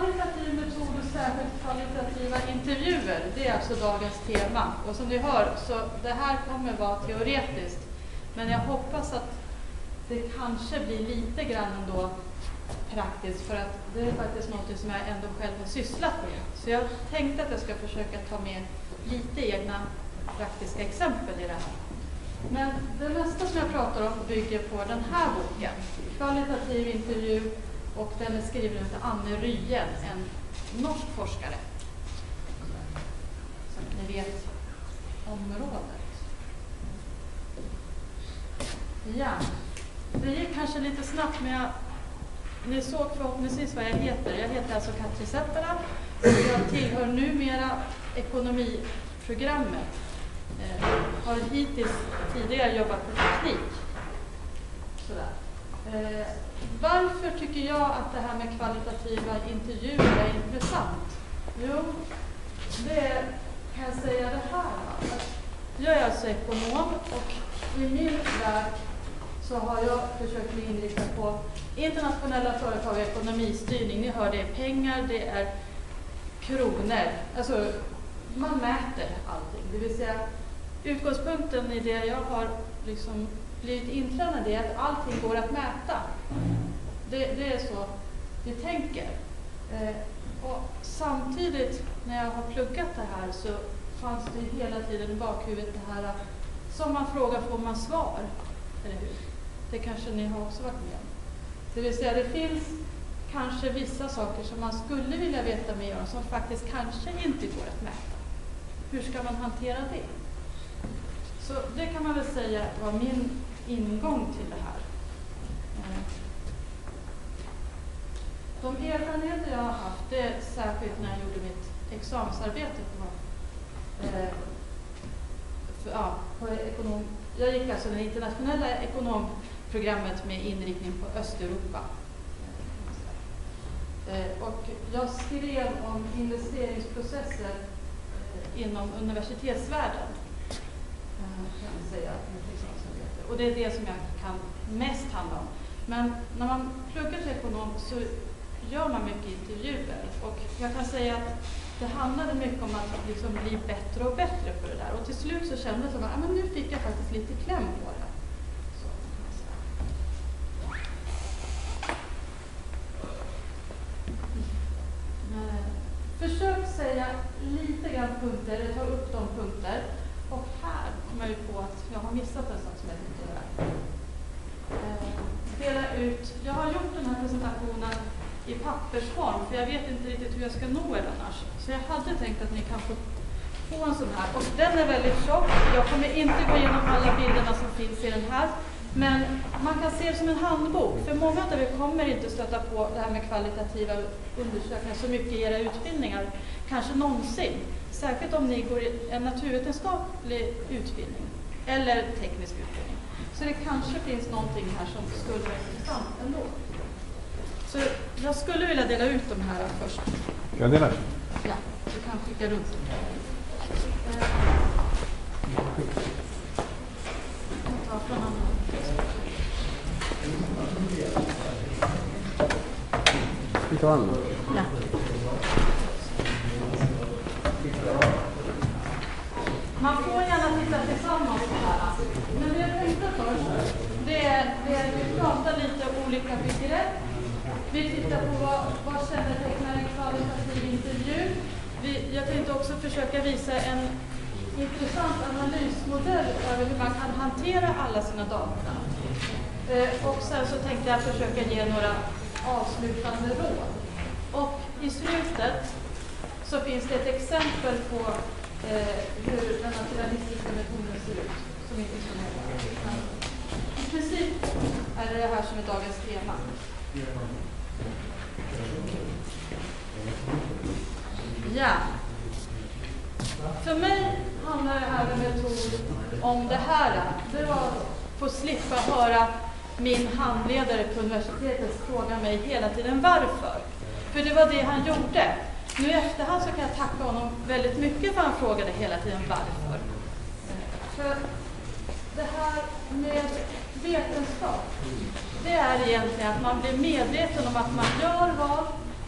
Kvalitativ metod och särskilt kvalitativa intervjuer, det är alltså dagens tema. Och som ni hör, så det här kommer vara teoretiskt. Men jag hoppas att det kanske blir lite grann ändå praktiskt, för att det är faktiskt något som jag ändå själv har sysslat med. Så jag tänkte att jag ska försöka ta med lite egna praktiska exempel i det här. Men det mesta som jag pratar om bygger på den här boken, Kvalitativ intervju, och den är skriven av Anne Ryen, en norsk forskare. Så att ni vet området. Ja, det gick kanske lite snabbt, men ni såg förhoppningsvis vad jag heter. Jag heter alltså Katri Seppälä och jag tillhör numera ekonomiprogrammet. Har hittills tidigare jobbat på teknik. Sådär. Varför tycker jag att det här med kvalitativa intervjuer är intressant? Jo, det kan jag säga det här. Jag är alltså ekonom och i min värld så har jag försökt mig inrikta på internationella företag och ekonomistyrning. Ni hör, det är pengar, det är kronor. Alltså, man mäter allting. Det vill säga, utgångspunkten i det jag har liksom blivit intränad i är att allting går att mäta. Det är så vi tänker. Och samtidigt när jag har pluggat det här så fanns det hela tiden i bakhuvudet det här att som man frågar får man svar. Eller hur? Det kanske ni har också varit med om. Det vill säga, det finns kanske vissa saker som man skulle vilja veta mer om som faktiskt kanske inte går att mäta. Hur ska man hantera det? Så det kan man väl säga var min ingång till det här. De erfarenheter jag har haft, det är särskilt när jag gjorde mitt examensarbete på ekonom. Jag gick alltså det internationella ekonomprogrammet med inriktning på Östeuropa. Och jag skrev om investeringsprocesser inom universitetsvärlden. Kan jag säga, och det är det som jag kan mest handla om. Men när man pluggar till ekonom så gör man mycket intervjuer. Och jag kan säga att det handlade mycket om att liksom bli bättre och bättre på det där. Och till slut så kände jag som att nu fick jag faktiskt lite kläm på det. Så. Försök säga lite grann punkter, eller ta upp de punkter. Och här kommer jag på att jag har missat en sak som jag tyckte där. Dela ut. Jag har gjort den här presentationen i pappersform, för jag vet inte riktigt hur jag ska nå er annars. Så jag hade tänkt att ni kan få en sån här. Och den är väldigt tjock. Jag kommer inte gå igenom alla bilderna som finns i den här. Men man kan se det som en handbok. För många av er kommer inte stöta på det här med kvalitativa undersökningar så mycket i era utbildningar. Kanske någonsin. Särskilt om ni går i en naturvetenskaplig utbildning. Eller teknisk utbildning. Så det kanske finns någonting här som skulle vara intressant ändå. Så jag skulle vilja dela ut de här först. Jag delar. Ja, du kan skicka runt. Jag tar från andra. Vi tar andra. Ja. Man får gärna titta tillsammans på det här. Men det jag tänkte först, det är vi pratar lite om olika begrepp. Vi tittar på vad kännetecknar en kvalitativ intervju. Jag tänkte också försöka visa en intressant analysmodell över hur man kan hantera alla sina data. Och sen så tänkte jag försöka ge några avslutande råd. Och i slutet så finns det ett exempel på hur den naturalistiska metoden ser ut. Som inte är så här. I princip är det här som är dagens tema. Ja. För mig handlar det här med metod om det här. Det var att få slippa höra min handledare på universitetet fråga mig hela tiden varför. För det var det han gjorde. Nu i efterhand så kan jag tacka honom väldigt mycket för han frågade hela tiden varför. För det här med vetenskap, det är egentligen att man blir medveten om att man gör val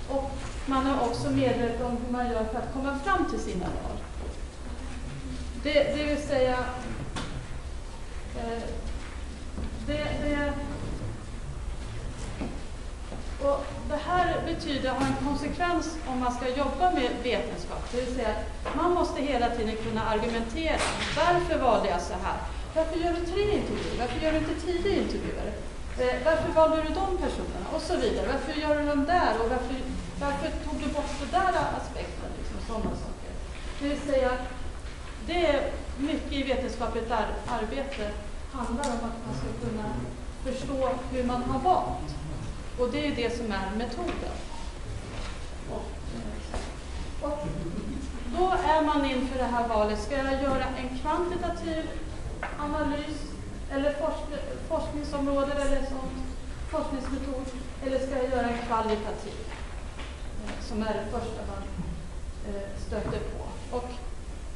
och man är också medveten om hur man gör för att komma fram till sina val. Det vill säga, och det här betyder att ha en konsekvens om man ska jobba med vetenskap. Det vill säga att man måste hela tiden kunna argumentera. Varför valde jag så här? Varför gör du 3 intervjuer? Varför gör du inte 10 intervjuer? Varför valde du de personerna? Och så vidare. Varför gör du dem där? Och varför tog du bort den där aspekten? Liksom, sådana saker. Det vill säga, det är mycket i vetenskapligt arbete handlar om att man ska kunna förstå hur man har valt. Och det är det som är metoden. Och då är man inför det här valet. Ska jag göra en kvantitativ analys eller forskningsområde eller sånt, forskningsmetod, eller ska jag göra en kvalitativ som är det första man stöter på. Och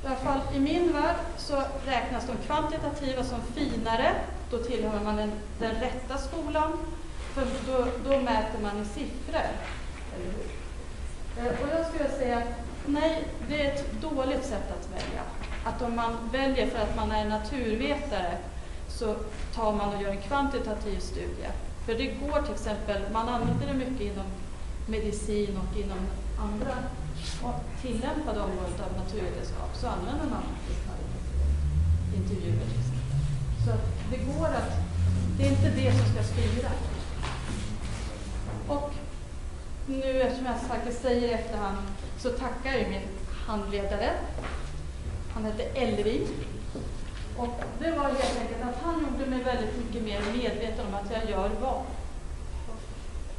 i alla fall i min värld så räknas de kvantitativa som finare. Då tillhör man den rätta skolan. För då mäter man i siffror. Eller hur? Och jag skulle säga, nej, det är ett dåligt sätt att välja. Att om man väljer för att man är naturvetare så tar man och gör en kvantitativ studie. För det går till exempel, man använder det mycket inom medicin och inom andra och tillämpade områden av naturvetenskap, så använder man intervjuer till exempel. Så det går att, det är inte det som ska styra. Och nu eftersom jag faktiskt säger i efterhand så tackar jag min handledare. Han hette Elvin. Och det var helt enkelt att han gjorde mig väldigt mycket mer medveten om att jag gör val.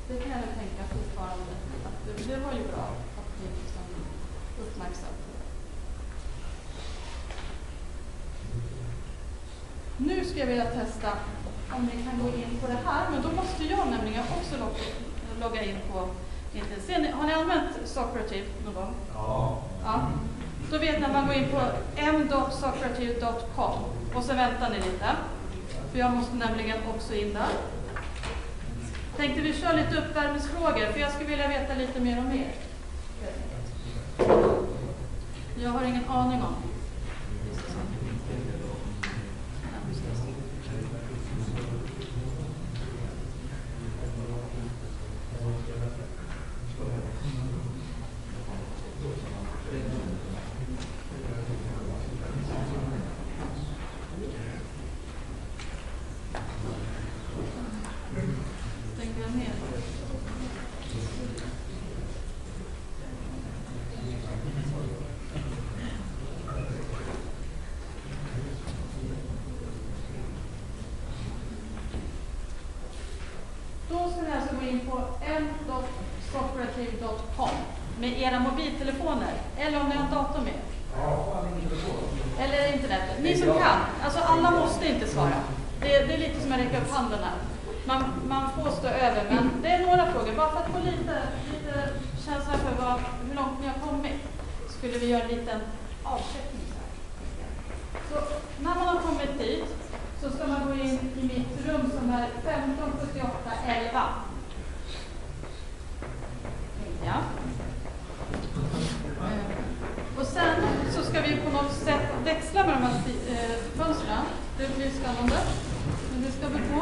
Det kan jag tänka fortfarande. Att det var ju bra att bli liksom uppmärksam på det. Nu ska jag vilja testa om ni kan gå in på det här. Men då måste jag nämligen också logga in på internet. Har ni använt Socrative någon gång? Ja. Då vet ni att man går in på m.socrative.com och så väntar ni lite. För jag måste nämligen också in där. Tänkte vi kör lite uppvärmningsfrågor för jag skulle vilja veta lite mer om er. Jag har ingen aning om. m.socrative.com med era mobiltelefoner eller om ni har en dator med. Eller internet. Ni som kan. Alltså alla måste inte svara. Det är lite som att räcka upp handen här. Man får stå över, men det är några frågor. Bara för att få lite känsla för hur långt ni har kommit skulle vi göra en liten avsättning. Så när man har kommit dit så ska man gå in i mitt rum som är 157811. Ja. Och sen så ska vi på något sätt växla med de här fönstren. Det blir spännande. Men det ska vi på.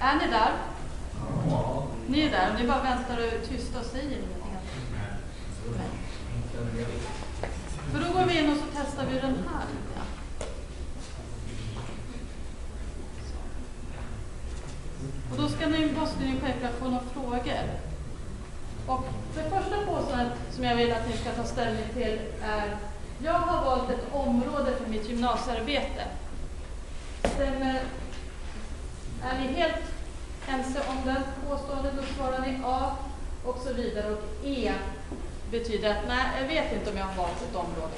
Är ni där? Ni är där. Ni bara väntar och är tysta och säger ingenting. För då går vi in och så testar vi den här. Och då måste ni självklart få några frågor. Och det första påståendet som jag vill att ni ska ta ställning till är: jag har valt ett område för mitt gymnasiearbete. Stämmer? Är ni helt ense om det påståendet, då svarar ni A och så vidare. Och E betyder att nej, jag vet inte om jag har valt ett område.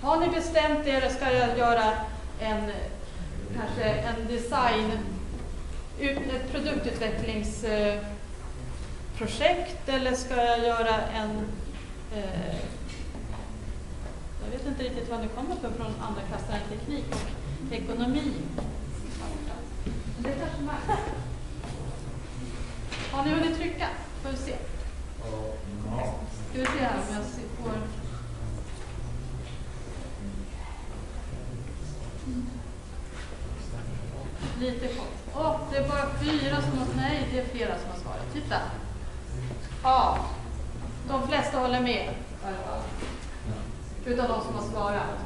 Har ni bestämt er, ska jag göra kanske en design ett produktutvecklingsprojekt eller ska jag göra en... jag vet inte riktigt vad ni kommer från andra klassen, teknik och ekonomi. Men det kanske man... Har ni hunnit trycka? Får vi se. Ska vi se här om jag får... Lite kort. Det är bara 4 som har... Nej, det är flera som har svarat. Titta. Ja. De flesta håller med. Utan de som har svarat.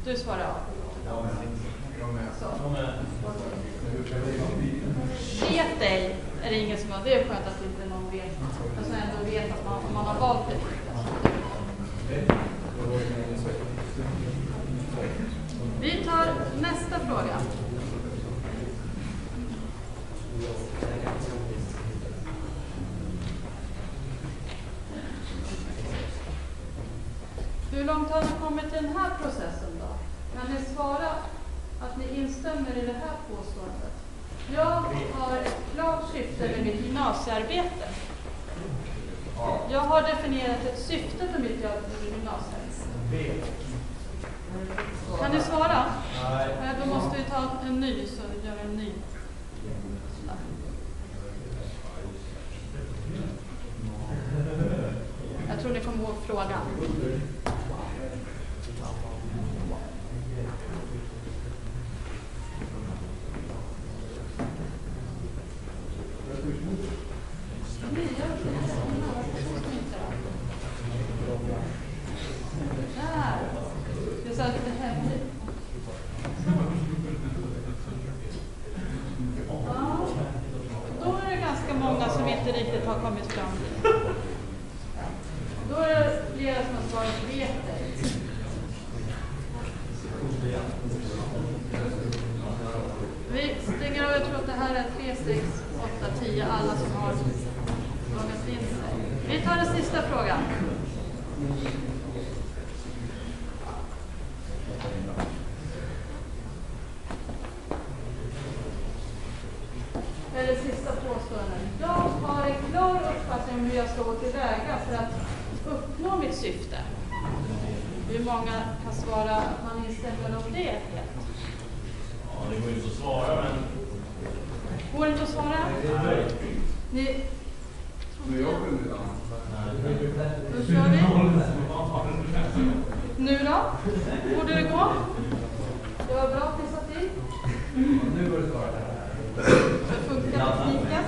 Du svarar ja. Så. Vet dig är det ingen som har. Det är skönt att inte någon vet. Alltså ändå vet att man har valt det. Vi tar nästa fråga. Hur långt har ni kommit i den här processen då? Kan ni svara att ni instämmer i det här påståendet? Jag har ett klart syfte med mitt gymnasiearbete. Jag har definierat ett syfte för mitt gymnasiearbete. Kan ni svara? Nej. Då måste vi ta en ny, så gör en ny. Jag tror ni kommer ihåg frågan. Det är så lite hemligt. Ja, då är det ganska många som inte riktigt har kommit fram dit. Då är det flera som har svarat vet det. Vi stänger av, jag tror att det här är 3, 6, 8, 10, alla som har loggat in sig. Vi tar den sista frågan. Eller sista påståendet. Jag har en klar uppfattning om hur jag ska gå tillväga för att uppnå mitt syfte. Hur många kan svara att man instämmer om det helt? Ja, det går inte att svara, men... Går det inte att svara? Ni... Då kör vi. Nu då? Borde det gå? Det var bra att ni satt in. Nu går det att svara. Det funkar tekniken.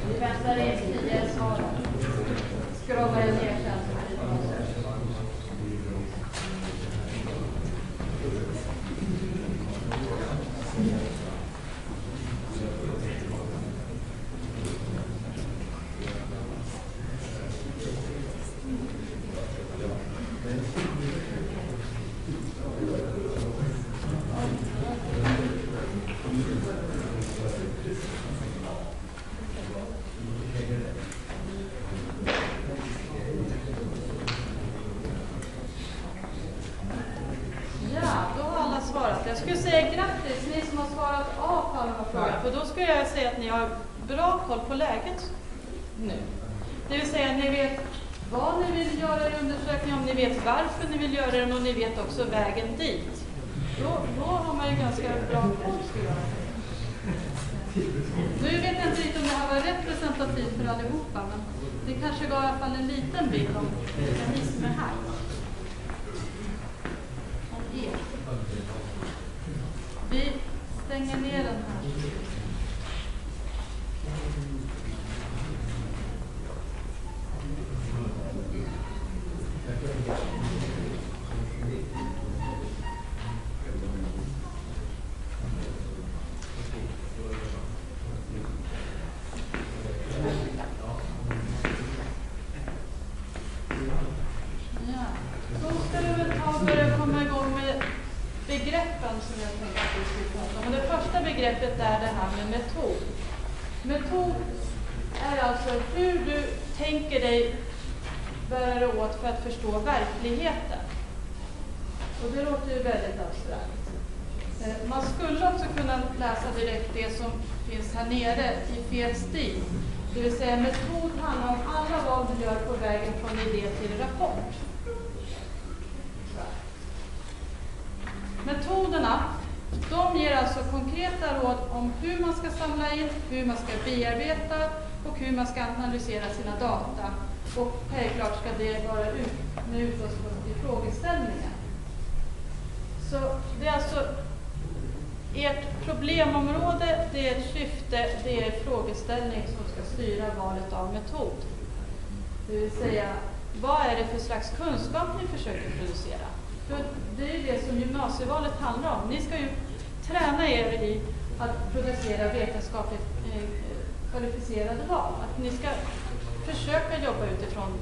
Vi väntar in 10 svar. Scrollar jag ner sen. Jag skulle säga grattis ni som har svarat A på alla frågor. För då skulle jag säga att ni har bra koll på läget nu. Det vill säga ni vet vad ni vill göra i undersökningen, om ni vet varför ni vill göra den och ni vet också vägen dit. Då har man ju ganska bra koll skulle jag säga. Nu vet jag inte riktigt om det här var representativt för allihopa, men det kanske gav i alla fall en liten bild om mekanismer här. Om er. Vi stänger ner den här. Ja, då ska vi väl börja komma igång med begreppen som jag tänkte att vi skulle prata om. Och det första begreppet är det här med metod. Metod är alltså hur du tänker dig bära dig åt för att förstå verkligheten. Och det låter ju väldigt abstrakt. Man skulle också kunna läsa direkt det som finns här nere i fel stil. Det vill säga metod handlar om alla val du gör på vägen från idé till rapport. Metoderna, de ger alltså konkreta råd om hur man ska samla in, hur man ska bearbeta och hur man ska analysera sina data. Och självklart ska det vara med utgångspunkt i frågeställningen. Så det är alltså ert problemområde, det är ett syfte, det är frågeställning som ska styra valet av metod. Det vill säga, vad är det för slags kunskap ni försöker producera? För det är ju det som gymnasievalet handlar om. Ni ska ju träna er i att producera vetenskapligt kvalificerade val. Att ni ska försöka jobba utifrån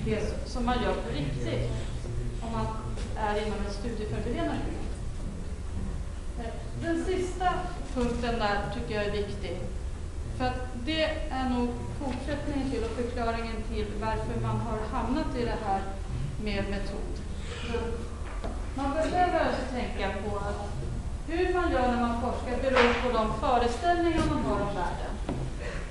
det som man gör på riktigt. Om man är inom en studieförberedande. Den sista punkten där tycker jag är viktig. För att det är nog fortsättningen till och förklaringen till varför man har hamnat i det här med metod. Man behöver alltså tänka på att hur man gör när man forskar beror på de föreställningar man har om världen.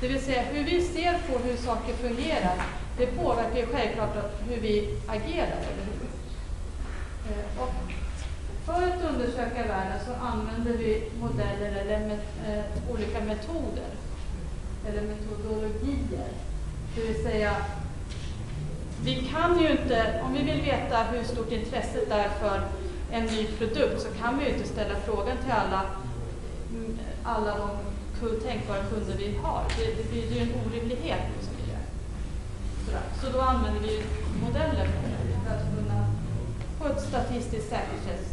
Det vill säga hur vi ser på hur saker fungerar, det påverkar ju självklart hur vi agerar, eller hur? Och för att undersöka världen så använder vi modeller eller olika metoder eller metodologier. Det vill säga, vi kan ju inte, om vi vill veta hur stort intresset är för en ny produkt så kan vi ju inte ställa frågan till alla de tänkbara kunder vi har. Det blir ju en orimlighet som vi gör. Så då använder vi modeller för att kunna på ett statistiskt säkert sätt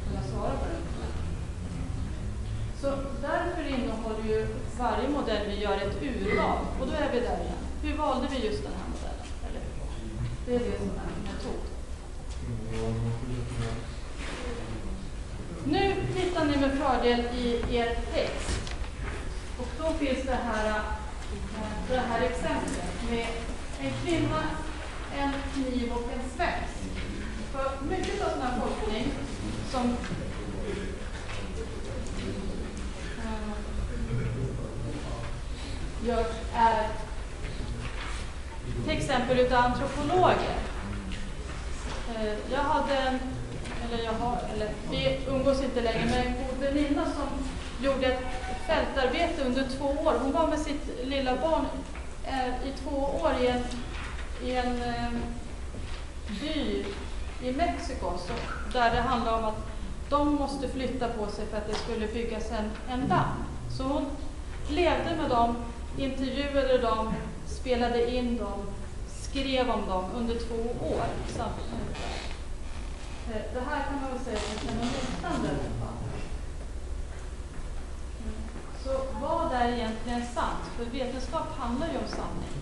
kunna svara på den. Så därför innehåller ju varje modell vi gör ett urval. Och då är vi där igen. Hur valde vi just den här modellen? Eller? Det är det som är en metod. Nu tittar ni med fördel i er text. Och då finns det här exemplet med en kvinna, en kniv och en svets. För mycket av sån här forskning som görs är till exempel utav antropologer. Vi umgås inte längre, men en god väninna som gjorde ett fältarbete under 2 år. Hon var med sitt lilla barn i 2 år i en by i Mexiko, där det handlar om att de måste flytta på sig för att det skulle byggas en damm. Så hon levde med dem, intervjuade dem, spelade in dem, skrev om dem under 2 år. Det här kan man väl säga är något liknande. Så vad är egentligen sant? För vetenskap handlar ju om sanning.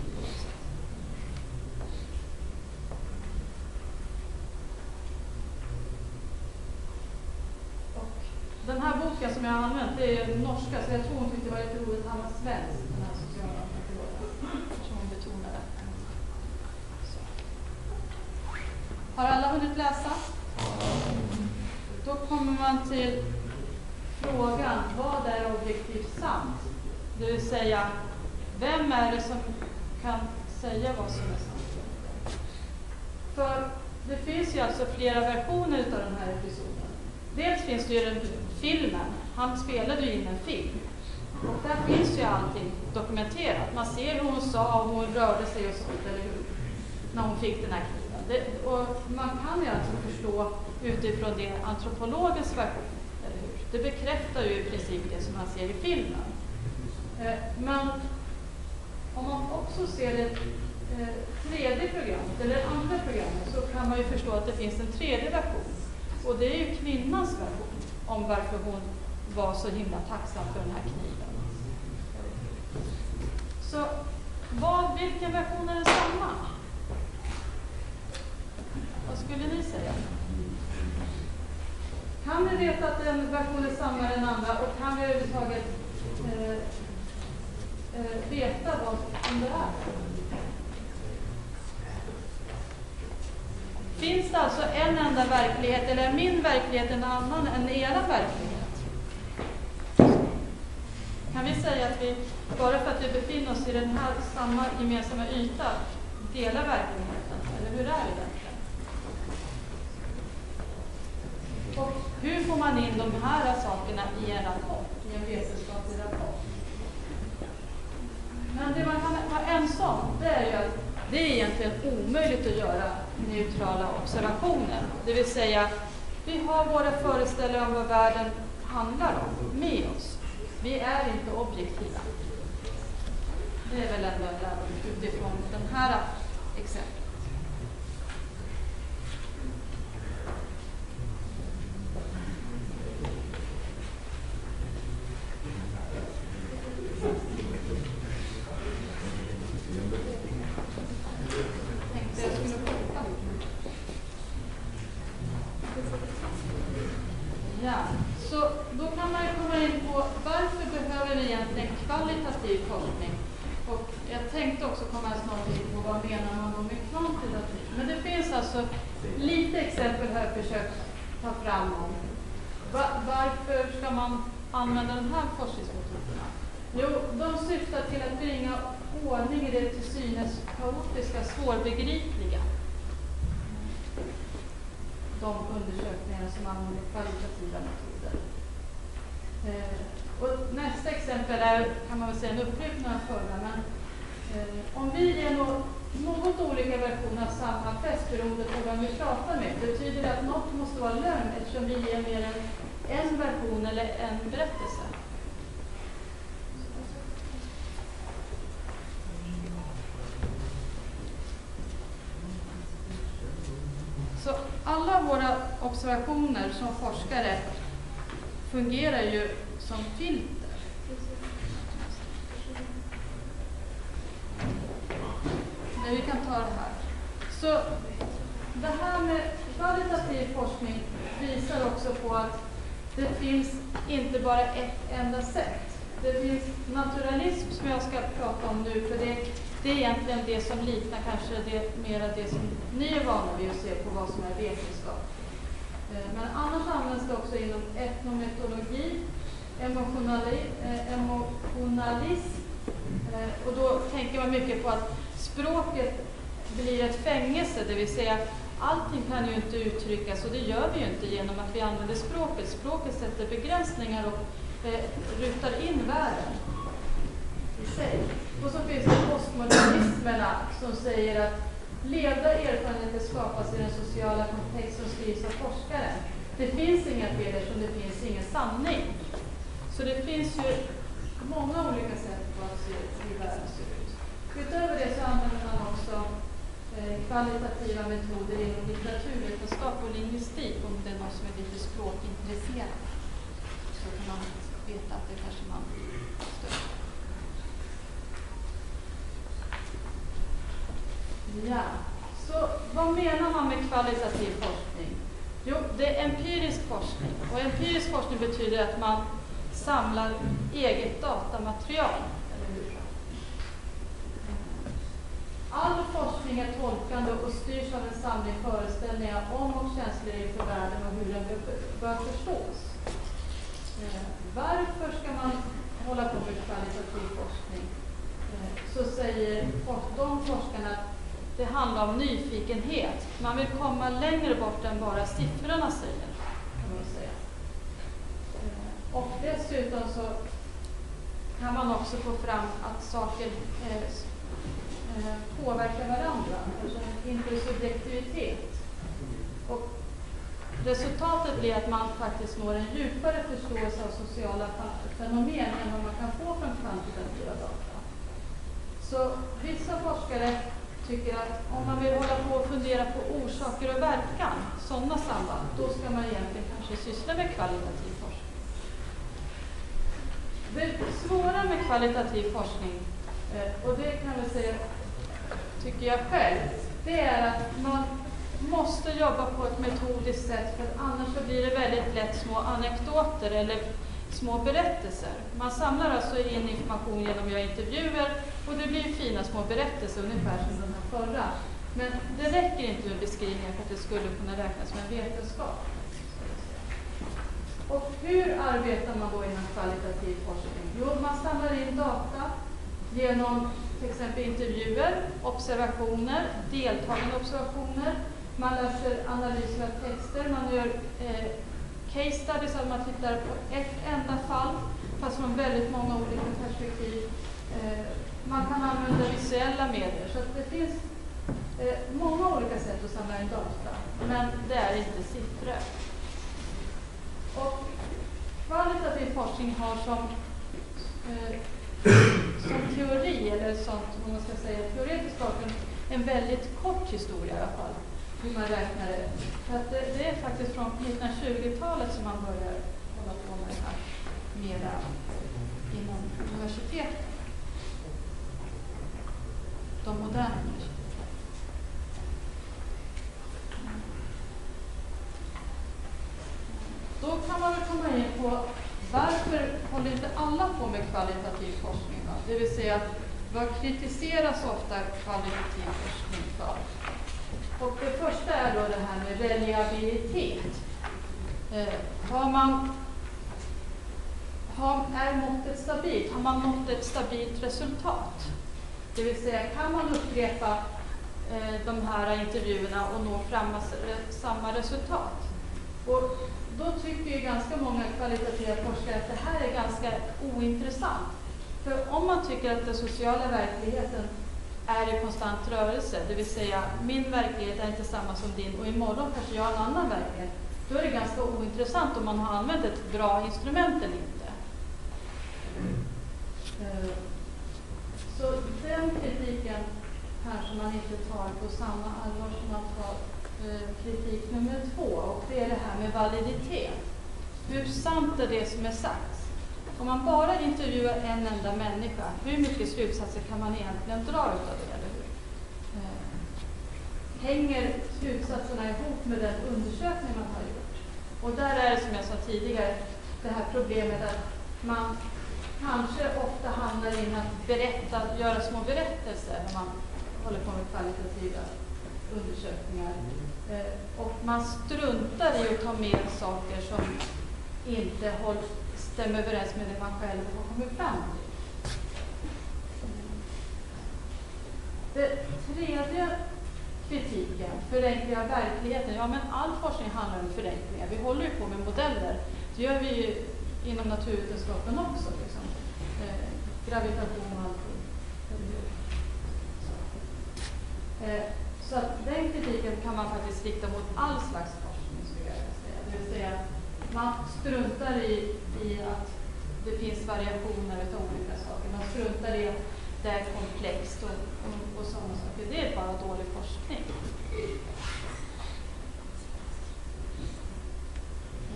Den här boken som jag har använt, det är norska, så jag tror hon tyckte det var lite roligt att han var svensk, den här socialantropologen, som hon betonade. Så. Har alla hunnit läsa? Då kommer man till frågan, vad är objektivt sant? Det vill säga, vem är det som kan säga vad som är sant? För det finns ju alltså flera versioner av den här episoden. Dels finns det ju filmen. Han spelade ju in en film. Och där finns ju allting dokumenterat. Man ser hur hon sa och hon rörde sig och sånt, eller hur? När hon fick den här kniven. Och man kan ju alltså förstå utifrån det antropologens version, eller hur? Det bekräftar ju i princip det som man ser i filmen. Men om man också ser det tredje programmet, eller det andra programmet, så kan man ju förstå att det finns en tredje version. Och det är ju kvinnans version om varför hon var så himla tacksam för den här kniven. Så vilken version är den samma? Vad skulle ni säga? Kan vi veta att en version är samma än den andra, och kan vi överhuvudtaget veta vad som det är. Finns det alltså en enda verklighet, eller är min verklighet en annan än era verklighet? Kan vi säga att vi, bara för att vi befinner oss i den här samma gemensamma yta, delar verkligheten? Eller hur är det egentligen? Och hur får man in de här sakerna i en rapport, i en vetenskaplig rapport? Men det man kan vara ensam, det är ju att det är egentligen omöjligt att göra neutrala observationer. Det vill säga, vi har våra föreställningar om vad världen handlar om med oss. Vi är inte objektiva. Det är väl ändå utifrån den här exemplet. Ja, så då kan man komma in på varför behöver vi egentligen kvalitativ forskning? Och jag tänkte också komma snart in på vad menar man då med kvantitativ. Men det finns alltså lite exempel här jag försökt ta fram om. Varför ska man använda de här forskningsmetoderna? Jo, de syftar till att bringa ordning i det till synes kaotiska, svårbegripliga. De undersökningar som använder kvalitativa metoder. Och nästa exempel är, kan man väl säga, en upprepning av förra, men om vi ger något olika versioner av samma fest beroende på vem vi pratar med, betyder det att något måste vara lögn eftersom vi ger mer än en version eller en berättelse. Så alla våra observationer som forskare fungerar ju som filter. Men vi kan ta det här. Så det här med kvalitativ forskning visar också på att det finns inte bara ett enda sätt. Det finns naturalism som jag ska prata om nu, för det är egentligen det som liknar kanske mera det som ni är vana vid att se på vad som är vetenskap. Men annars används det också inom etnometologi, emotionalism, och då tänker man mycket på att språket blir ett fängelse, det vill säga allting kan ju inte uttryckas, och det gör vi ju inte genom att vi använder språket. Språket sätter begränsningar och rutar in världen i sig. Och så finns det postmodernismerna som säger att levda erfarenheter skapas i den sociala kontext som skrivs av forskare. Det finns inga fel som det finns ingen sanning. Så det finns ju många olika sätt på att se hur världen ser ut. Utöver det så använder man också kvalitativa metoder inom litteraturvetenskap och lingvistik, om det är någon som är lite språkintresserad. Så kan man veta att det kanske man stöter. Ja, så vad menar man med kvalitativ forskning? Jo, det är empirisk forskning. Och empirisk forskning betyder att man samlar eget datamaterial. Eller hur? All forskning är tolkande och styrs av en samling föreställningar om och känslor inför världen och hur den bör förstås. Varför ska man hålla på med kvalitativ forskning? Så säger de forskarna att det handlar om nyfikenhet. Man vill komma längre bort än bara siffrorna säger, kan man säga. Och dessutom så kan man också få fram att saker påverkar varandra, alltså en intersubjektivitet. Och resultatet blir att man faktiskt når en djupare förståelse av sociala fenomen än vad man kan få från kvantitativa data. Så vissa forskare tycker att om man vill hålla på och fundera på orsaker och verkan, sådana samband, då ska man egentligen kanske syssla med kvalitativ forskning. Det svåra med kvalitativ forskning, och det kan jag säga, tycker jag själv, det är att man måste jobba på ett metodiskt sätt, för annars så blir det väldigt lätt små anekdoter eller små berättelser. Man samlar alltså in information genom att göra intervjuer och det blir fina små berättelser ungefär som den här förra. Men det räcker inte med beskrivningar för att det skulle kunna räknas som en vetenskap. Och hur arbetar man då inom kvalitativ forskning? Jo, man samlar in data genom till exempel intervjuer, observationer, deltagande observationer. Man läser analyser av texter, man gör case studies, att man tittar på ett enda fall fast från väldigt många olika perspektiv. Man kan använda visuella medier, så att det finns många olika sätt att samla in data, men det är inte siffror. Och kvalitativ forskning har som teori, eller sånt, om man ska säga teoretisk bakgrund, en väldigt kort historia i alla fall, hur man räknar det. För att det är faktiskt från 1920-talet som man börjar hålla på med det här mera inom universiteten. De moderna universiteten. Då kan man väl komma in på varför håller inte alla på med kvalitativ forskning då? Det vill säga, vad kritiseras ofta kvalitativ forskning för? Och det första är då det här med reliabilitet. Är måttet stabilt? Har man nått ett stabilt resultat? Det vill säga, kan man upprepa de här intervjuerna och nå fram samma resultat? Och då tycker ju ganska många kvalitativa forskare att det här är ganska ointressant. För om man tycker att den sociala verkligheten är i konstant rörelse, det vill säga min verklighet är inte samma som din och imorgon kanske jag har en annan verklighet, då är det ganska ointressant om man har använt ett bra instrument eller inte. Så den kritiken kanske man inte tar på samma allvar som man tar kritik nummer 2, och det är det här med validitet. Hur sant är det som är sagt? Om man bara intervjuar en enda människa, hur mycket slutsatser kan man egentligen dra utav det? Eller hur? Hänger slutsatserna ihop med den undersökning man har gjort? Och där är det, som jag sa tidigare, det här problemet att man kanske ofta hamnar in att göra små berättelser när man håller på med kvalitativa undersökningar. Och man struntar i att ta med saker som inte stämmer överens med det man själv har kommit fram till. Det tredje kritiken, förenkling av verkligheten. Ja, men all forskning handlar om förenklingar. Vi håller ju på med modeller. Det gör vi ju inom naturvetenskapen också. Liksom. Gravitation och allting. Så att den kritiken kan man faktiskt rikta mot all slags forskning, skulle jag säga. Det vill säga, man struntar i att det finns variationer av olika saker. Man struntar i att det är komplext och sådana saker. Det är bara dålig forskning.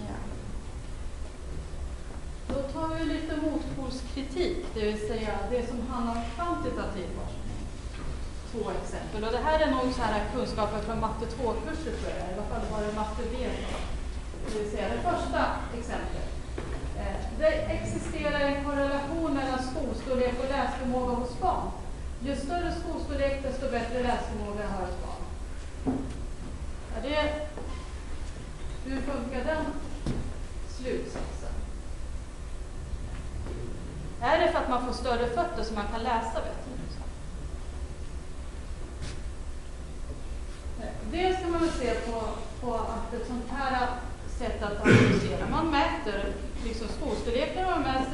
Ja. Då tar vi lite motpolskritik, det vill säga det som handlar om kvantitativ forskning. 2 exempel. Och det här är nog så här kunskaper från matte 2-kurser, tror jag. I alla fall var det matte D. Det vill säga det första exemplet. Det existerar en korrelation mellan skolstorlek och läsförmåga hos barn. Ju större skolstorlek, desto bättre läsförmåga har ett barn. Hur funkar den slutsatsen? Är det för att man får större fötter så man kan läsa bättre? Dels kan man väl se på att ett sånt här sätt att analysera. Man mäter liksom skolstorleken och man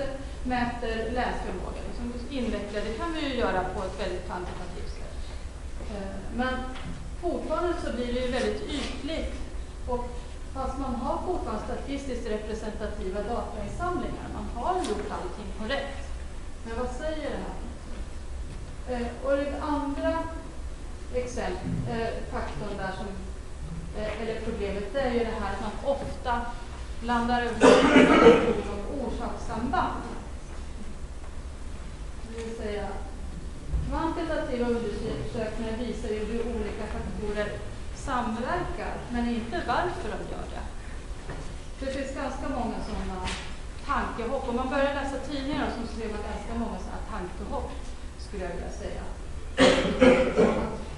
mäter läsförmåga. Liksom invecklade, det kan vi ju göra på ett väldigt kvantitativt sätt. Men fortfarande så blir det ju väldigt ytligt. Och fast man har fortfarande statistiskt representativa datainsamlingar. Man har gjort allting korrekt. Men vad säger det här? Och det andra faktorn där som, eller problemet, det är ju det här att man ofta blandar ihop orsakssamband. Det vill säga, kvantitativa undersökningar visar ju hur olika faktorer samverkar, men inte varför de gör det. Det finns ganska många sådana tankehopp. Om man börjar läsa tidningar så ser man ganska många sådana tankehopp, skulle jag vilja säga. Att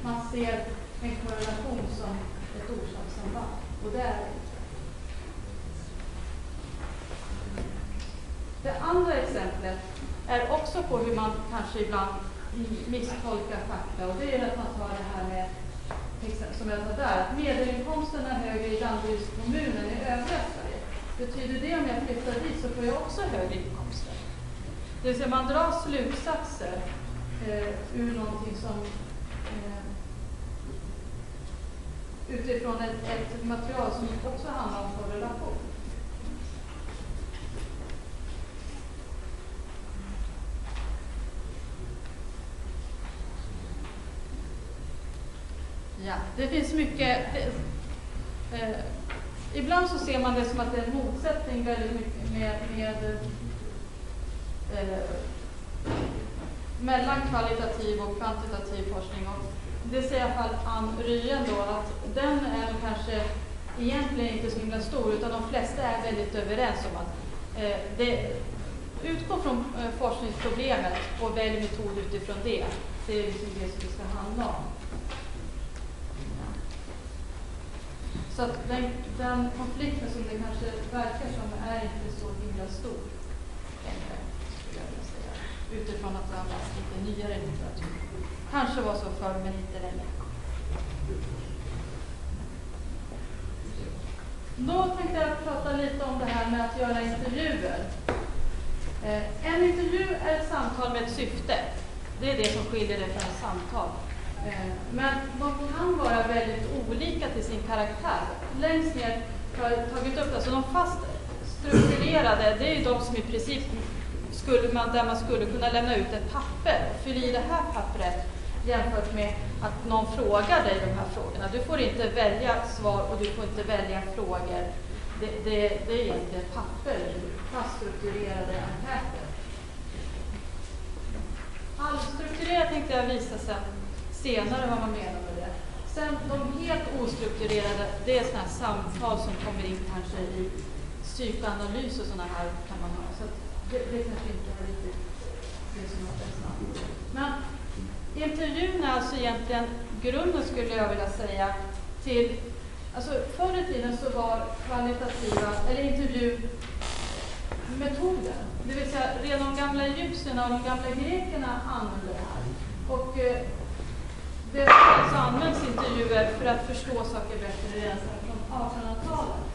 man ser en korrelation som ett orsakssamband. Och det är det andra exemplet är också på hur man kanske ibland misstolkar fakta. Och det är att man tar det här med, som jag tar där, att medelinkomsten är högre i Danderyds kommun än i övriga Sverige. Betyder det om jag flyttar dit så får jag också högre inkomster? Det vill säga man drar slutsatser ur någonting som utifrån ett material som också handlar om korrelation. Ja, det finns mycket. Ibland så ser man det som att det är en motsättning väldigt mycket mellan kvalitativ och kvantitativ forskning. Och det säger i alla fall Ann Ryen då, att den är kanske egentligen inte så himla stor, utan de flesta är väldigt överens om att det utgår från forskningsproblemet och väljer metod utifrån det. Det är liksom det som det ska handla om. Så att den konflikten som det kanske verkar som är inte så himla stor. Skulle jag vilja säga. Utifrån att det har varit lite nyare litteratur. Kanske var så förr, men inte längre. Då tänkte jag prata lite om det här med att göra intervjuer. En intervju är ett samtal med ett syfte. Det är det som skiljer det från ett samtal. Men de kan vara väldigt olika till sin karaktär. Längst ner har jag tagit upp, alltså de fast strukturerade, det är ju de som i princip där man skulle kunna lämna ut ett papper. Fyll i det här pappret jämfört med att någon frågar dig de här frågorna. Du får inte välja svar och du får inte välja frågor. Det är egentligen ett papper, fast strukturerade enkäter. Halvstrukturerat tänkte jag visa senare vad man menar med det. Sen de helt ostrukturerade, det är sådana här samtal som kommer in kanske i psykoanalys och sådana här kan man ha. Så det kanske inte är riktigt det som är bäst. Men intervjun är alltså egentligen grunden, skulle jag vilja säga, till, alltså förr i tiden så var kvalitativa, eller intervjumetoden, det vill säga redan de gamla egyptierna och de gamla grekerna använde det här. Och det alltså används intervjuer för att förstå saker bättre redan från 1800-talet.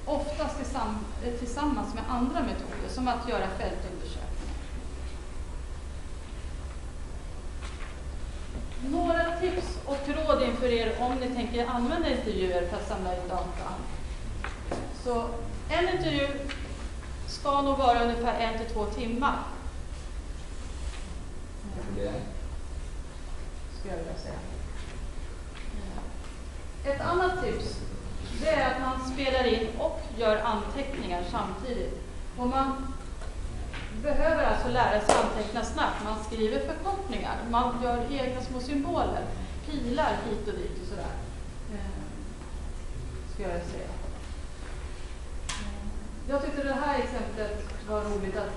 Oftast tillsammans med andra metoder, som att göra fältundersökningar. Några tips och råd inför er om ni tänker använda intervjuer för att samla in data. Så en intervju ska nog vara ungefär 1 till 2 timmar. Skulle jag vilja säga. Ett annat tips, det är att man spelar in och gör anteckningar samtidigt. Och man behöver alltså lära sig anteckna snabbt. Man skriver förkortningar, man gör egna små symboler, pilar hit och dit och sådär. Ska jag säga. Jag tyckte det här exemplet var roligt, att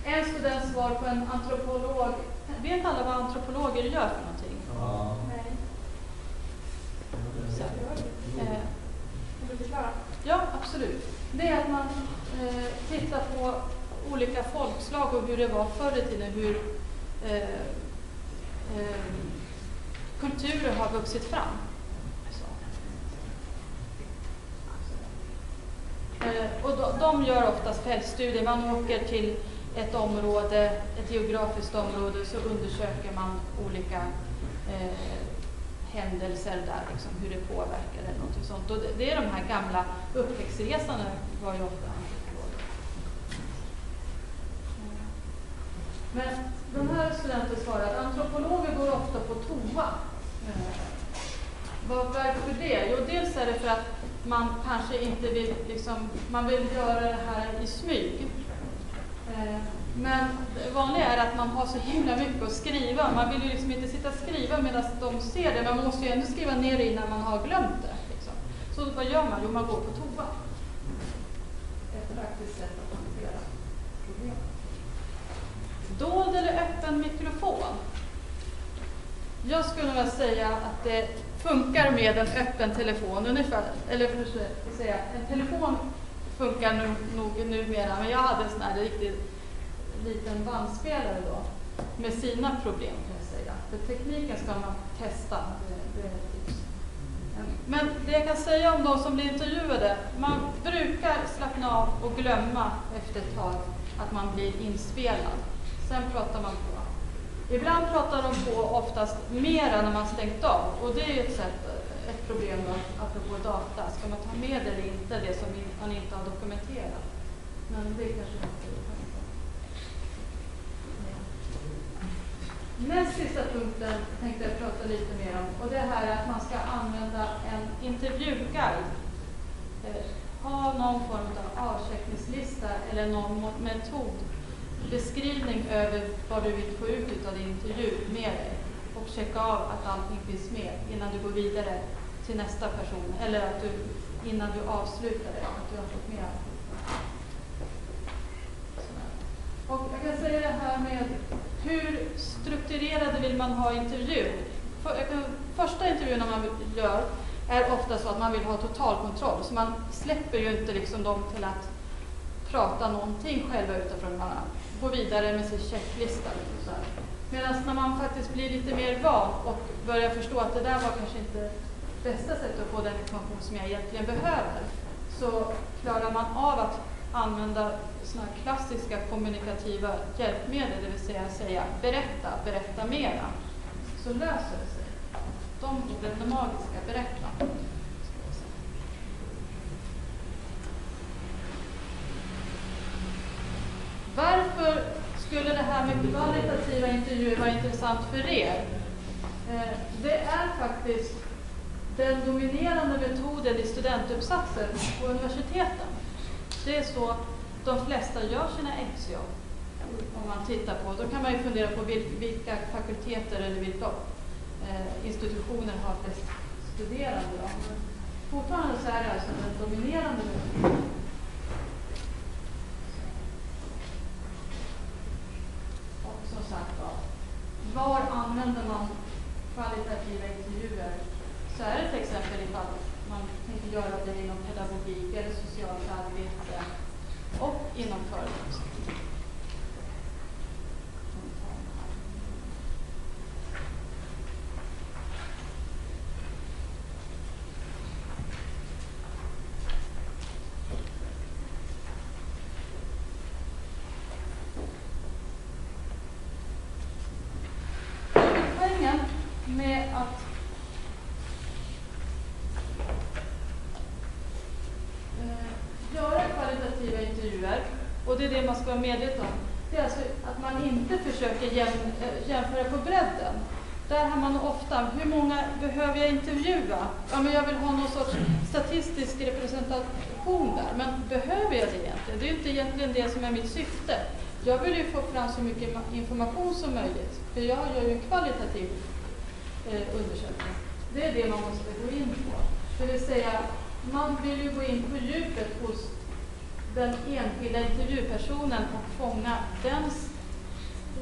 en students svar på en antropolog. Vet alla vad antropologer gör för någonting? Ja. Nej. Ja, absolut. Det är att man tittar på olika folkslag och hur det var förr i tiden, hur kulturer har vuxit fram. Och de gör oftast fältstudier. Man åker till ett område, ett geografiskt område, så undersöker man olika händelser där, liksom, hur det påverkar eller något sånt. Och det är de här gamla upptäcktsresorna var ju ofta antropologer. Men den här studenten svarar att antropologer går ofta på toa. Varför det? Jo, dels är det för att man kanske inte vill, liksom, man vill göra det här i smyg. Men det vanliga är att man har så himla mycket att skriva. Man vill ju liksom inte sitta och skriva medan de ser det. Man måste ju ändå skriva ner det innan man har glömt det. Liksom. Så vad gör man? Jo, man går på toa. Ett praktiskt sätt att hantera problemet. Dold eller öppen mikrofon? Jag skulle vilja säga att det funkar med en öppen telefon ungefär. Eller för att säga, en telefon funkar nog numera, men jag hade en sån här riktigt liten bandspelare då med sina problem, kan jag säga. För tekniken ska man testa. Det är ett tips. Men det jag kan säga om de som blir intervjuade, man brukar slappna av och glömma efter ett tag att man blir inspelad. Sen pratar man på. Ibland pratar de på oftast mera när man stängt av. Och det är ju ett problem då, apropå data. Ska man ta med eller inte det som man inte har dokumenterat? Men det kanske inte är näst sista punkten tänkte jag prata lite mer om. Och det här är att man ska använda en intervjuguide. Ha någon form av avcheckningslista eller någon metodbeskrivning över vad du vill få ut av din intervju med dig. Och checka av att allting finns med innan du går vidare till nästa person. Eller att innan du avslutar det, att du har fått med allt. Och jag kan säga det här med hur strukturerade vill man ha intervju? Första intervjun man gör är ofta så att man vill ha totalkontroll. Så man släpper ju inte liksom dem till att prata någonting själva utifrån. Man går vidare med sin checklista. Medan när man faktiskt blir lite mer van och börjar förstå att det där var kanske inte bästa sättet att få den information som jag egentligen behöver, så klarar man av att använda såna här klassiska kommunikativa hjälpmedel, det vill säga berätta mera, så löser det sig. De orden är magiska, berätta. Varför skulle det här med kvalitativa intervjuer vara intressant för er? Det är faktiskt den dominerande metoden i studentuppsatser på universiteten. Det är så de flesta gör sina exjobb. Om man tittar på, då kan man ju fundera på vilka fakulteter eller vilka institutioner har flest studerande. Då. Men fortfarande så är det alltså den dominerande metoden. Och som sagt då, var använder man kvalitativa intervjuer? Så är det till exempel ifall man tänker göra det inom pedagogik eller socialt arbete och inom företagsamhet. Poängen med att göra kvalitativa intervjuer, och det är det man ska vara medveten om, det är alltså att man inte försöker jämföra på bredden. Där har man ofta, hur många behöver jag intervjua? Ja, men jag vill ha någon sorts statistisk representation där, men behöver jag det egentligen? Det är ju inte egentligen det som är mitt syfte. Jag vill ju få fram så mycket information som möjligt, för jag gör ju en kvalitativ undersökning. Det är det man måste gå in på. Det vill säga, man vill ju gå in på djupet hos den enskilda intervjupersonen och fånga den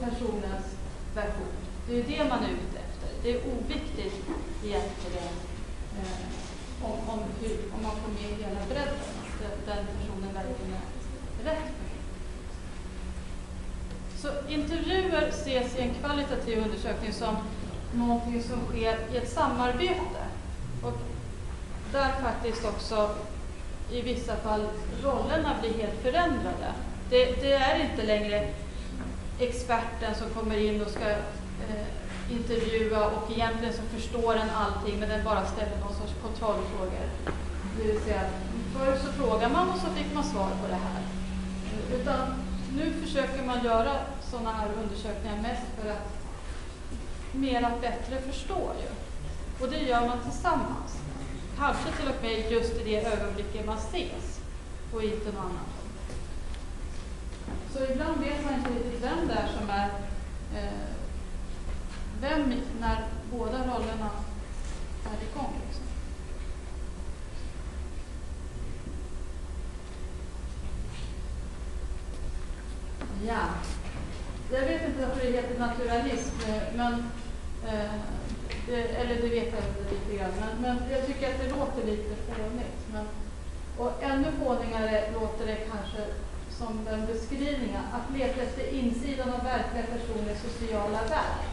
personens version. Det är det man är ute efter. Det är oviktigt egentligen om man får med hela bredden, att den personen verkligen är rätt person. Så intervjuer ses i en kvalitativ undersökning som någonting som sker i ett samarbete. Och där faktiskt också i vissa fall rollerna blir helt förändrade. Det är inte längre experten som kommer in och ska intervjua och egentligen som förstår en allting, men den bara ställer någon sorts kontrollfrågor. Det vill säga, förr så frågar man och så fick man svar på det här. Utan nu försöker man göra sådana här undersökningar mest för att mera bättre förstå ju. Och det gör man tillsammans. Kanske till och med just i det ögonblicket man ses och inte någon annan. Så ibland vet man inte riktigt vem det är som är vem när båda rollerna är igång. Liksom. Ja, jag vet inte varför det heter naturalism, men eller det vet jag inte lite grann, men jag tycker att det låter lite fånigt. Och ännu fånigare låter det kanske som den beskrivningen, att leta efter insidan av verkliga personliga sociala värld.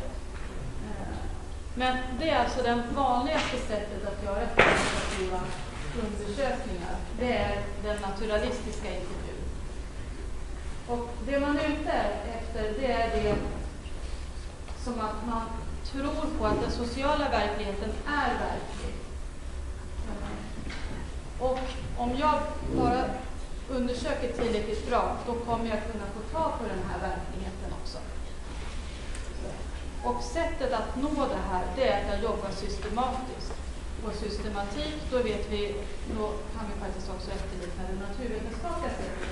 Men det är alltså det vanligaste sättet att göra kvalitativa undersökningar. Det är den naturalistiska intervjun. Och det man är ute efter, det är det som att man tror på att den sociala verkligheten är verklig. Och om jag bara undersöker tillräckligt bra, då kommer jag kunna få ta på den här verkligheten också. Och sättet att nå det här, det är att jag jobbar systematiskt. Och systematik, då vet vi, då kan vi faktiskt också efterlikna det naturvetenskapliga sättet.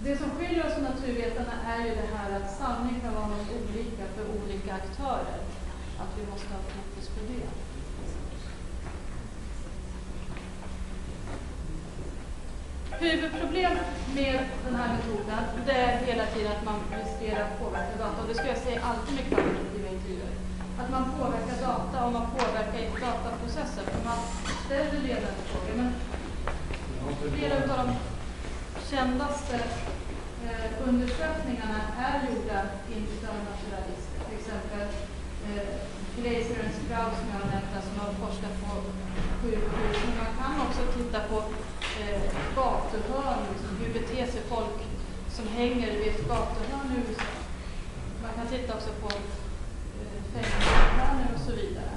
Det som skiljer oss från naturvetarna är ju det här att sanning kan vara något olika för olika aktörer. Att vi måste ha fokus på det. Huvudproblem med den här metoden, det är hela tiden att man riskerar att påverka data. Och det ska jag säga alltid med kvalitativa intervjuer. Att man påverkar data och man påverkar dataprocessen. För man ställer ledande frågor. Men flera av de kändaste undersökningarna är gjorda av naturalister. Till exempel Glaser och Strauss som jag har nämnt, som har forskat på sjukhus. Man kan också titta på gatuhörn, hur beter sig folk som hänger vid ett gatuhörn i USA. Man kan titta också på fängelsehörnor och så vidare.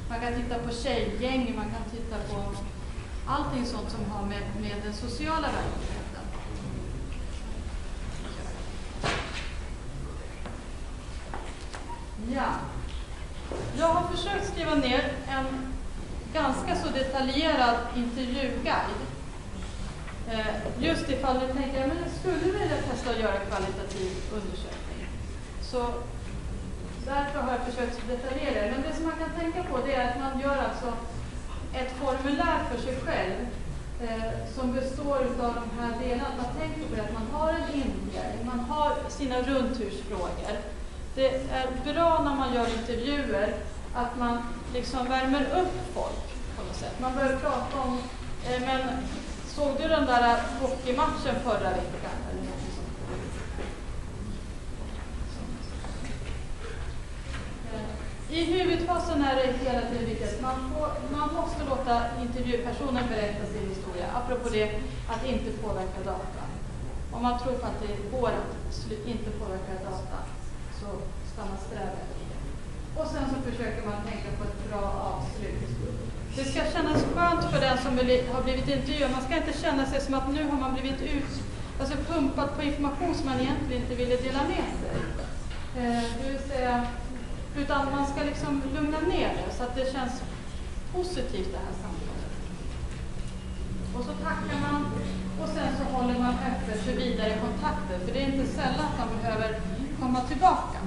Man kan titta på tjejgäng, man kan titta på allting sånt som har med den sociala verkligheten. Ja. Jag har försökt skriva ner en ganska så detaljerad intervjuguide. Just ifall du tänker, men jag skulle vilja testa att göra kvalitativ undersökning. Så därför har jag försökt detaljera det. Men det som man kan tänka på, det är att man gör alltså ett formulär för sig själv som består av de här delarna. Man tänker på det, att man har en inledning, man har sina rundtursfrågor. Det är bra när man gör intervjuer att man liksom värmer upp folk på något sätt. Man börjar prata om, men såg du den där hockeymatchen förra veckan? Eller något sånt? I huvudfasen är det hela tiden viktigt. Man måste låta intervjupersonen berätta sin historia. Apropå det, att inte påverka data. Om man tror på att det går att inte påverka data, så ska man sträva efter det. Och sen så försöker man tänka på ett bra avslut. Det ska kännas skönt för den som har blivit intervjuad. Man ska inte känna sig som att nu har man blivit pumpad på information som man egentligen inte ville dela med sig. Det vill säga, utan man ska liksom lugna ner det så att det känns positivt, det här samtalet. Och så tackar man och sen så håller man öppet för vidare kontakter. För det är inte sällan att man behöver komma tillbaka.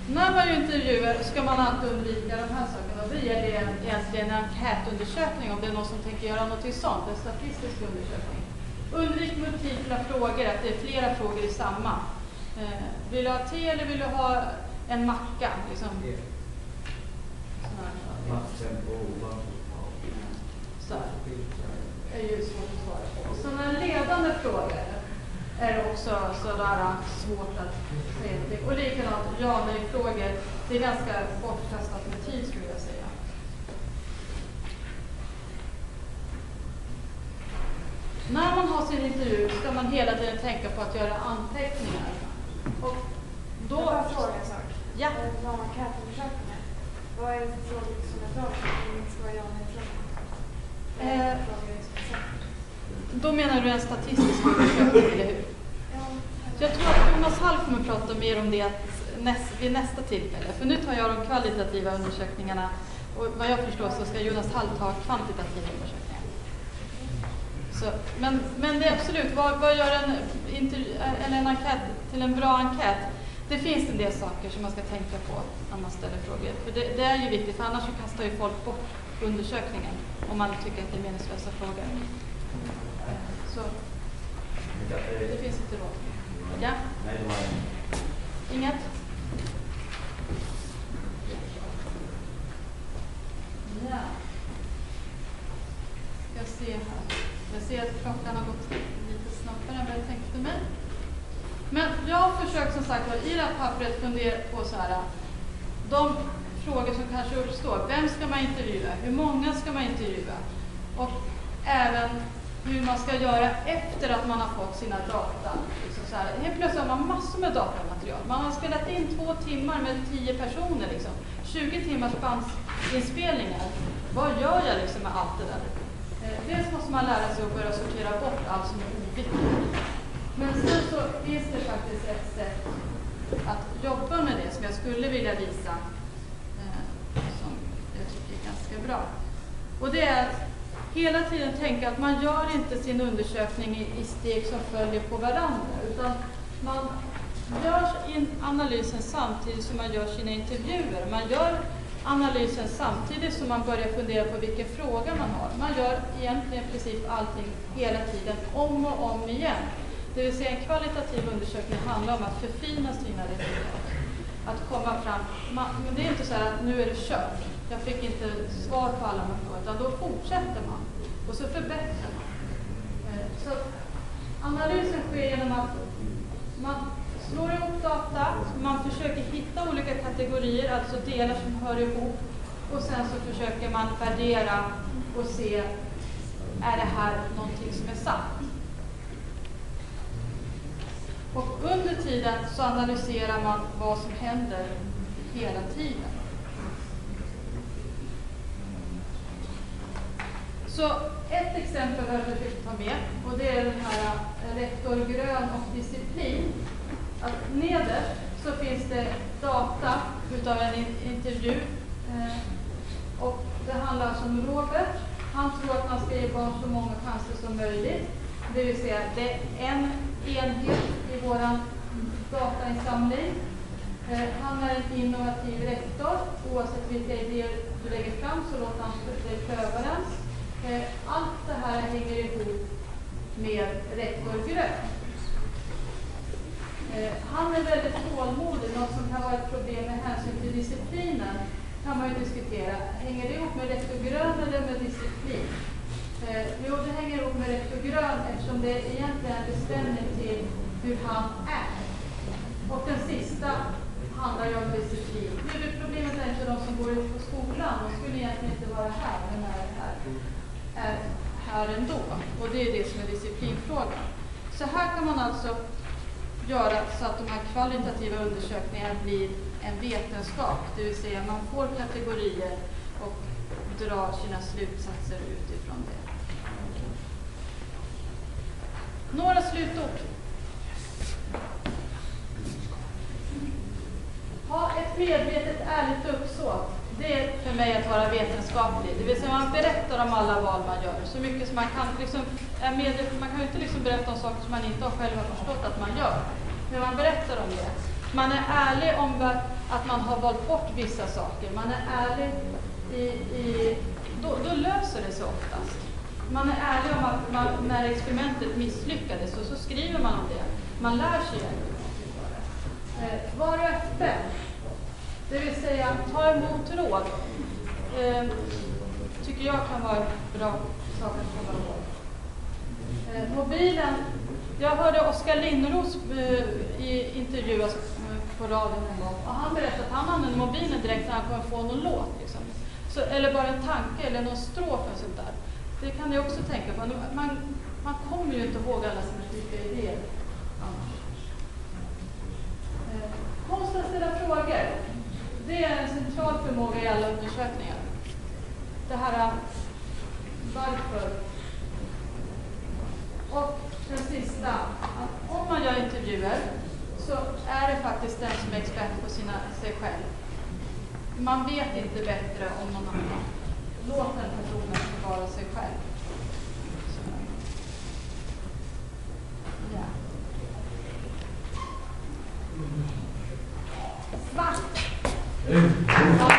När man intervjuar ska man alltid undvika de här sakerna. Och det gäller egentligen en enkätundersökning om det är någon som tänker göra något sånt, en statistisk undersökning. Undvik multipla frågor, att det är flera frågor i samma. Vill du ha te eller vill du ha en macka? Liksom. Så här. Det är ju svårt att svara på. Sådana ledande frågor är också sådär svårt att säga. Och likadant ja, nej-frågor. Det är ganska bortkastat med tid, skulle jag säga. När man har sin intervju ska man hela tiden tänka på att göra anteckningar. Och då... Jag har en fråga en sak. Ja. Vad man kan undersökningar. Vad är det för frågor som är bra för att svara ja nej frågor? Då menar du en statistisk undersökning, eller hur? Ja. Jag tror att Jonas Hall kommer att prata mer om det vid nästa tillfälle. För nu tar jag de kvalitativa undersökningarna. Och vad jag förstår så ska Jonas Hall ta kvantitativa undersökningar. Så, men det är absolut, vad gör en enkät till en bra enkät? det finns en del saker som man ska tänka på när man ställer frågor. För det är ju viktigt, för annars så kastar ju folk bort undersökningen om man tycker att det är meningslösa frågor. Så det finns inte råd. Ja? Inget? Ja. Jag ser att klockan har gått lite snabbare än vad jag tänkte mig. Men jag har försökt som sagt i det här pappret fundera på så här, de frågor som kanske uppstår. Vem ska man intervjua? Hur många ska man intervjua? Och även hur man ska göra efter att man har fått sina data. Liksom så här. Helt plötsligt har man massor med datamaterial. Man har spelat in 2 timmar med 10 personer. Liksom. 20 timmars bandinspelningar. Vad gör jag liksom med allt det där? Dels måste man lära sig att börja sortera bort allt som är oviktigt. Men sen så finns det faktiskt ett sätt att jobba med det som jag skulle vilja visa. Som jag tycker är ganska bra. Och det är att hela tiden tänka att man gör inte sin undersökning i steg som följer på varandra. Utan man gör analysen samtidigt som man gör sina intervjuer. Man gör analysen samtidigt som man börjar fundera på vilken fråga man har. Man gör egentligen i princip allting hela tiden, om och om igen. Det vill säga en kvalitativ undersökning handlar om att förfina sina resultat. Att komma fram, men det är inte så här att nu är det kört. Jag fick inte svar på alla frågor, utan då fortsätter man. Och så förbättrar man. Så analysen sker genom att man slår ihop data, man försöker hitta olika kategorier, alltså delar som hör ihop. Och sen så försöker man värdera och se, är det här någonting som är sant? Och under tiden så analyserar man vad som händer hela tiden. Så ett exempel har jag försökt ta med, och det är den här rektor grön och disciplin. Att nederst så finns det data utav en intervju. Och det handlar alltså om Robert. Han tror att man ska ge barn så många chanser som möjligt. Det vill säga det är en enhet i våran datainsamling. Han är en innovativ rektor. Oavsett vilka idéer du lägger fram så låter han dig pröva den. Allt det här hänger ihop med rektor grön. Han är väldigt tålmodig. Något som kan vara ett problem med hänsyn till disciplinen kan man ju diskutera. Hänger det ihop med rektor grön eller med disciplin? Jo, det hänger ihop med rektor grön eftersom det är egentligen en bestämning till hur han är. Och den sista handlar ju om disciplin. Huvudproblemet är inte de som går ut på skolan. De skulle egentligen inte vara här, men är här ändå. Och det är det som är disciplinfrågan. Så här kan man alltså göra så att de här kvalitativa undersökningarna blir en vetenskap. Det vill säga man får kategorier och drar sina slutsatser utifrån det. Några slutord. Ha ett medvetet ärligt uppsåt. Det är för mig att vara vetenskaplig. Det vill säga man berättar om alla val man gör. Så mycket som man kan. Liksom, man kan ju inte liksom berätta om saker som man inte har själv förstått att man gör. Men man berättar om det. Man är ärlig om att man har valt bort vissa saker. Man är ärlig då löser det sig oftast. Man är ärlig om att när experimentet misslyckades så skriver man om det. Man lär sig det. Var öppen. Det vill säga ta emot råd. Tycker jag kan vara en bra sak att komma ihåg. Mobilen. Jag hörde Oskar Linnros intervjuas på radion en gång. Och han berättade att han använde mobilen direkt när han kommer få någon låt. Liksom. Så, eller bara en tanke eller någon strof och sånt där. Det kan jag också tänka på. Man kommer ju inte ihåg alla specifika idéer annars. Konst att ställa frågor. Det är en central förmåga i alla undersökningar. Det här varför. Och den sista, att om man gör intervjuer så är det faktiskt den som är expert på sig själv. Man vet inte bättre om någon annan. Låt den personen vara sig själv. Så. Ja. Va? Ut! Ja.